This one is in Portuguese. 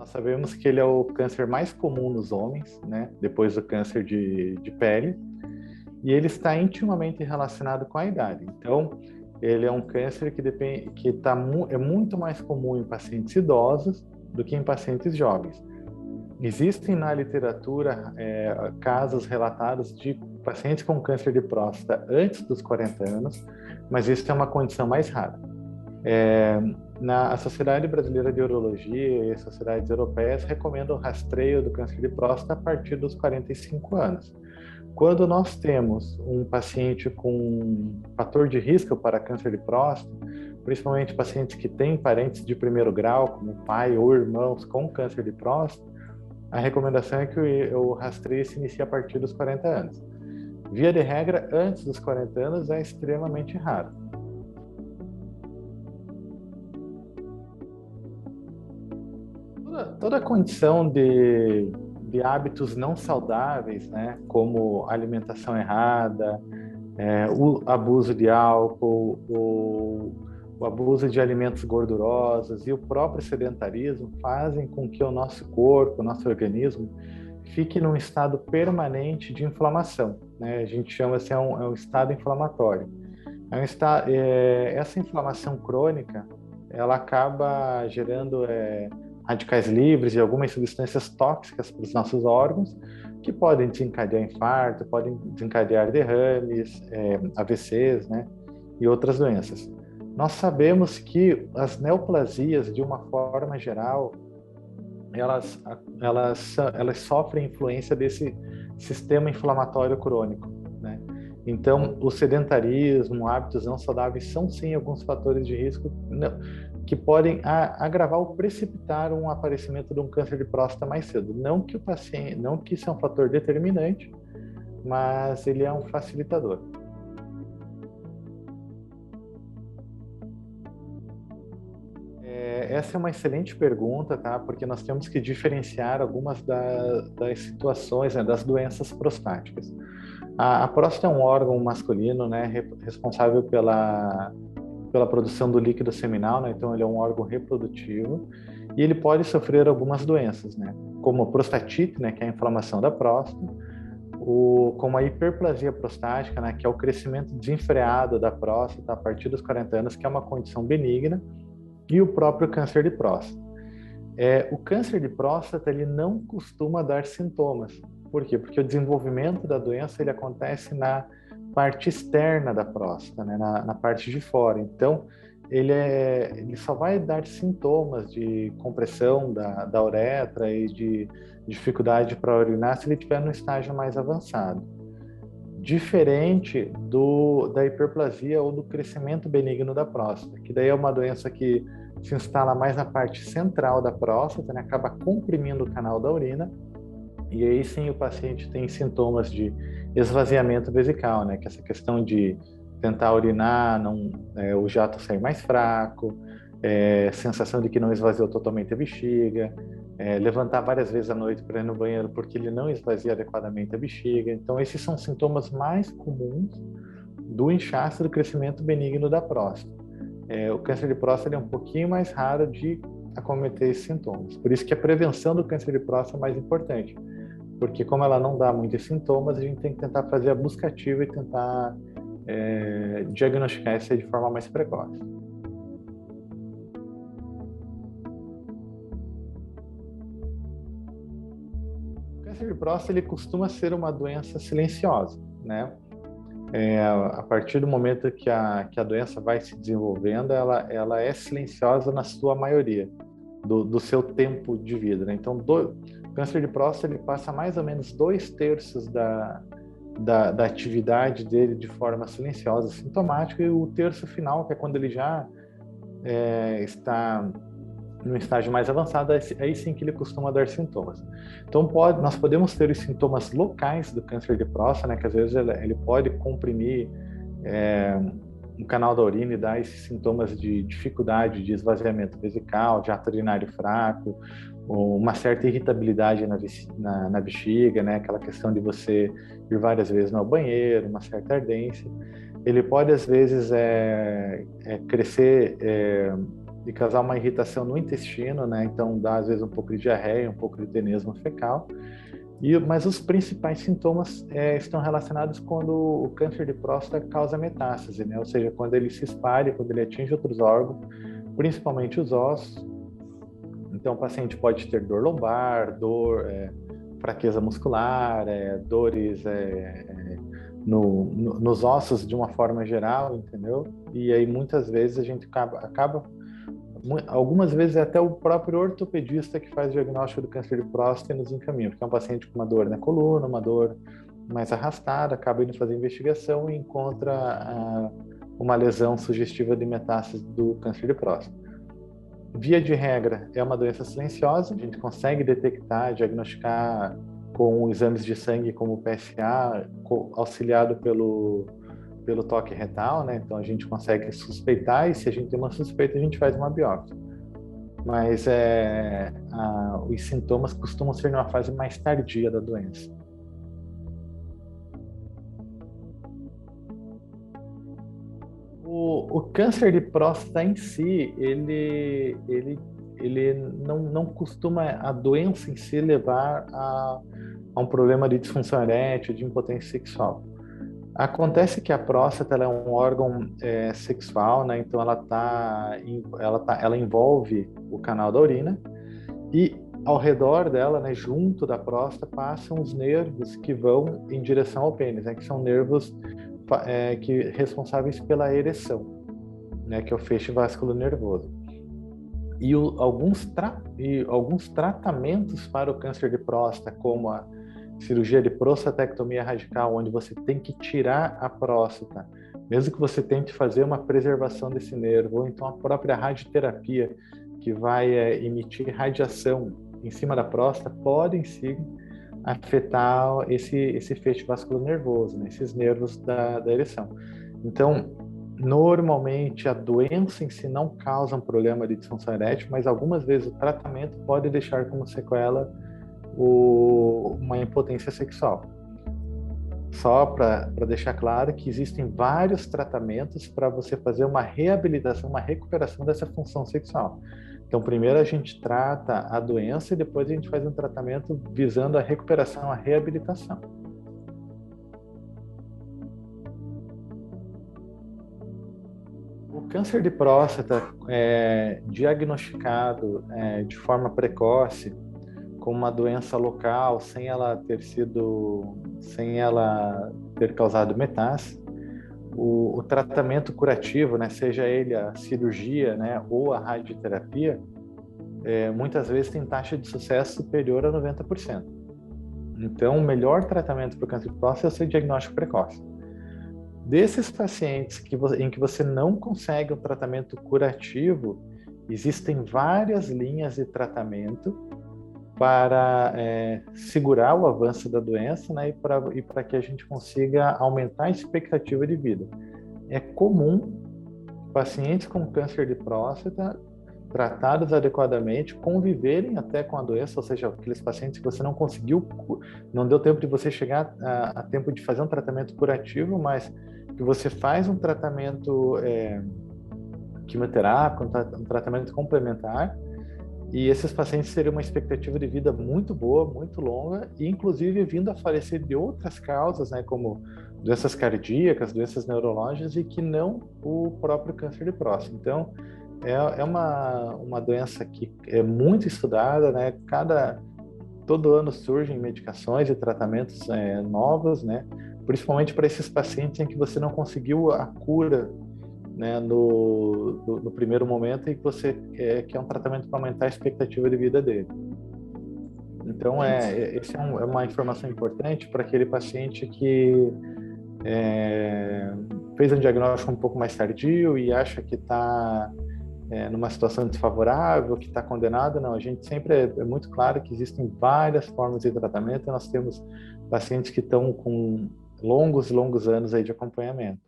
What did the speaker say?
Nós sabemos que ele é o câncer mais comum nos homens, né? Depois do câncer de pele, e ele está intimamente relacionado com a idade. Então, ele é um câncer que depende, é muito mais comum em pacientes idosos do que em pacientes jovens. Existem na literatura casos relatados de pacientes com câncer de próstata antes dos 40 anos, mas isso é uma condição mais rara. A Sociedade Brasileira de Urologia e as sociedades europeias recomendam o rastreio do câncer de próstata a partir dos 45 anos. Quando nós temos um paciente com fator de risco para câncer de próstata, principalmente pacientes que têm parentes de primeiro grau, como pai ou irmãos com câncer de próstata, a recomendação é que o rastreio se inicie a partir dos 40 anos. Via de regra, antes dos 40 anos é extremamente raro. Toda a condição de hábitos não saudáveis, né, como alimentação errada, o abuso de álcool, o abuso de alimentos gordurosos e o próprio sedentarismo fazem com que o nosso corpo, o nosso organismo, fique num estado permanente de inflamação, né? A gente chama assim, é um estado inflamatório. Essa inflamação crônica, ela acaba gerando radicais livres e algumas substâncias tóxicas para os nossos órgãos, que podem desencadear infarto, podem desencadear derrames, AVCs, né, e outras doenças. Nós sabemos que as neoplasias, de uma forma geral, elas sofrem influência desse sistema inflamatório crônico, né? Então, o sedentarismo, hábitos não saudáveis são sim alguns fatores de risco que podem agravar ou precipitar um aparecimento de um câncer de próstata mais cedo. Não que isso é um fator determinante, mas ele é um facilitador. Essa é uma excelente pergunta, tá? Porque nós temos que diferenciar algumas das situações, né, das doenças prostáticas. A próstata é um órgão masculino, né, responsável pela produção do líquido seminal, né? Então ele é um órgão reprodutivo e ele pode sofrer algumas doenças, né? Como a prostatite, né, que é a inflamação da próstata, como a hiperplasia prostática, né, que é o crescimento desenfreado da próstata a partir dos 40 anos, que é uma condição benigna, e o próprio câncer de próstata. O câncer de próstata ele não costuma dar sintomas. Por quê? Porque o desenvolvimento da doença ele acontece na parte externa da próstata, né? na parte de fora. Então, ele só vai dar sintomas de compressão da uretra e de dificuldade para urinar se ele estiver no estágio mais avançado. Diferente da hiperplasia ou do crescimento benigno da próstata, que daí é uma doença que se instala mais na parte central da próstata, né? Acaba comprimindo o canal da urina, e aí sim o paciente tem sintomas de esvaziamento vesical, né? Que é essa questão de tentar urinar, o jato sair mais fraco, sensação de que não esvaziou totalmente a bexiga, levantar várias vezes à noite para ir no banheiro porque ele não esvazia adequadamente a bexiga. Então esses são sintomas mais comuns do inchaço do crescimento benigno da próstata. O câncer de próstata é um pouquinho mais raro de acometer esses sintomas. Por isso que a prevenção do câncer de próstata é mais importante, porque como ela não dá muitos sintomas, a gente tem que tentar fazer a busca ativa e tentar diagnosticar isso de forma mais precoce. O câncer de próstata ele costuma ser uma doença silenciosa, né? A partir do momento que a doença vai se desenvolvendo, ela é silenciosa na sua maioria do seu tempo de vida, né? Então, o câncer de próstata ele passa mais ou menos 2/3 da atividade dele de forma silenciosa, sintomática, e o terço final, que é quando ele já está no estágio mais avançado, aí sim que ele costuma dar sintomas. Então, nós podemos ter os sintomas locais do câncer de próstata, né, que às vezes ele pode comprimir o canal da urina e dar esses sintomas de dificuldade de esvaziamento vesical, jato urinário fraco, uma certa irritabilidade na bexiga, né, aquela questão de você ir várias vezes no banheiro, uma certa ardência. Ele pode, às vezes, crescer de causar uma irritação no intestino, né? Então dá às vezes um pouco de diarreia, um pouco de tenesmo fecal. Mas os principais sintomas estão relacionados quando o câncer de próstata causa metástase, né? Ou seja, quando ele se espalha, quando ele atinge outros órgãos, principalmente os ossos. Então, o paciente pode ter dor lombar, fraqueza muscular, dores nos ossos de uma forma geral, entendeu? E aí, muitas vezes, a gente algumas vezes é até o próprio ortopedista que faz o diagnóstico do câncer de próstata e nos encaminha, porque é um paciente com uma dor na coluna, uma dor mais arrastada, acaba indo fazer investigação e encontra uma lesão sugestiva de metástase do câncer de próstata. Via de regra, é uma doença silenciosa, a gente consegue detectar, diagnosticar com exames de sangue como o PSA, auxiliado pelo toque retal, né? Então a gente consegue suspeitar e se a gente tem uma suspeita a gente faz uma biópsia. Mas os sintomas costumam ser numa fase mais tardia da doença. O câncer de próstata em si, ele não costuma, a doença em si, levar a um problema de disfunção erétil, de impotência sexual. Acontece que a próstata ela é um órgão sexual, né? Então ela envolve o canal da urina e ao redor dela, né, junto da próstata, passam os nervos que vão em direção ao pênis, né? Que são nervos responsáveis pela ereção, né? Que é o feixe vasculonervoso. E alguns tratamentos para o câncer de próstata, como a cirurgia de prostatectomia radical, onde você tem que tirar a próstata, mesmo que você tente fazer uma preservação desse nervo, ou então a própria radioterapia, que vai emitir radiação em cima da próstata, podem sim afetar esse feixe vasculonervoso, né, esses nervos da ereção. Então, normalmente a doença em si não causa um problema de disfunção erétil, mas algumas vezes o tratamento pode deixar como sequela uma impotência sexual. Só para deixar claro que existem vários tratamentos para você fazer uma reabilitação, uma recuperação dessa função sexual. Então, primeiro a gente trata a doença e depois a gente faz um tratamento visando a recuperação, a reabilitação. O câncer de próstata diagnosticado de forma precoce, com uma doença local, sem ela ter causado metástase, o tratamento curativo, né, seja ele a cirurgia, né, ou a radioterapia, muitas vezes tem taxa de sucesso superior a 90%. Então, o melhor tratamento para o câncer de próstata é o seu diagnóstico precoce. Desses pacientes em que você não consegue um tratamento curativo, existem várias linhas de tratamento para segurar o avanço da doença, né, e para que a gente consiga aumentar a expectativa de vida. É comum pacientes com câncer de próstata, tratados adequadamente, conviverem até com a doença, ou seja, aqueles pacientes que você não deu tempo de você chegar a tempo de fazer um tratamento curativo, mas que você faz um tratamento quimioterápico, um tratamento complementar, e esses pacientes teriam uma expectativa de vida muito boa, muito longa, e inclusive vindo a falecer de outras causas, né, como doenças cardíacas, doenças neurológicas, e que não o próprio câncer de próstata. Então, é uma doença que é muito estudada, né? Todo ano surgem medicações e tratamentos novos, né? Principalmente para esses pacientes em que você não conseguiu a cura, né, no primeiro momento, e que você quer um tratamento para aumentar a expectativa de vida dele. Então, essa é uma informação importante para aquele paciente que fez um diagnóstico um pouco mais tardio e acha que está numa situação desfavorável, que está condenado. Não, a gente sempre é muito claro que existem várias formas de tratamento, e nós temos pacientes que estão com longos anos aí de acompanhamento.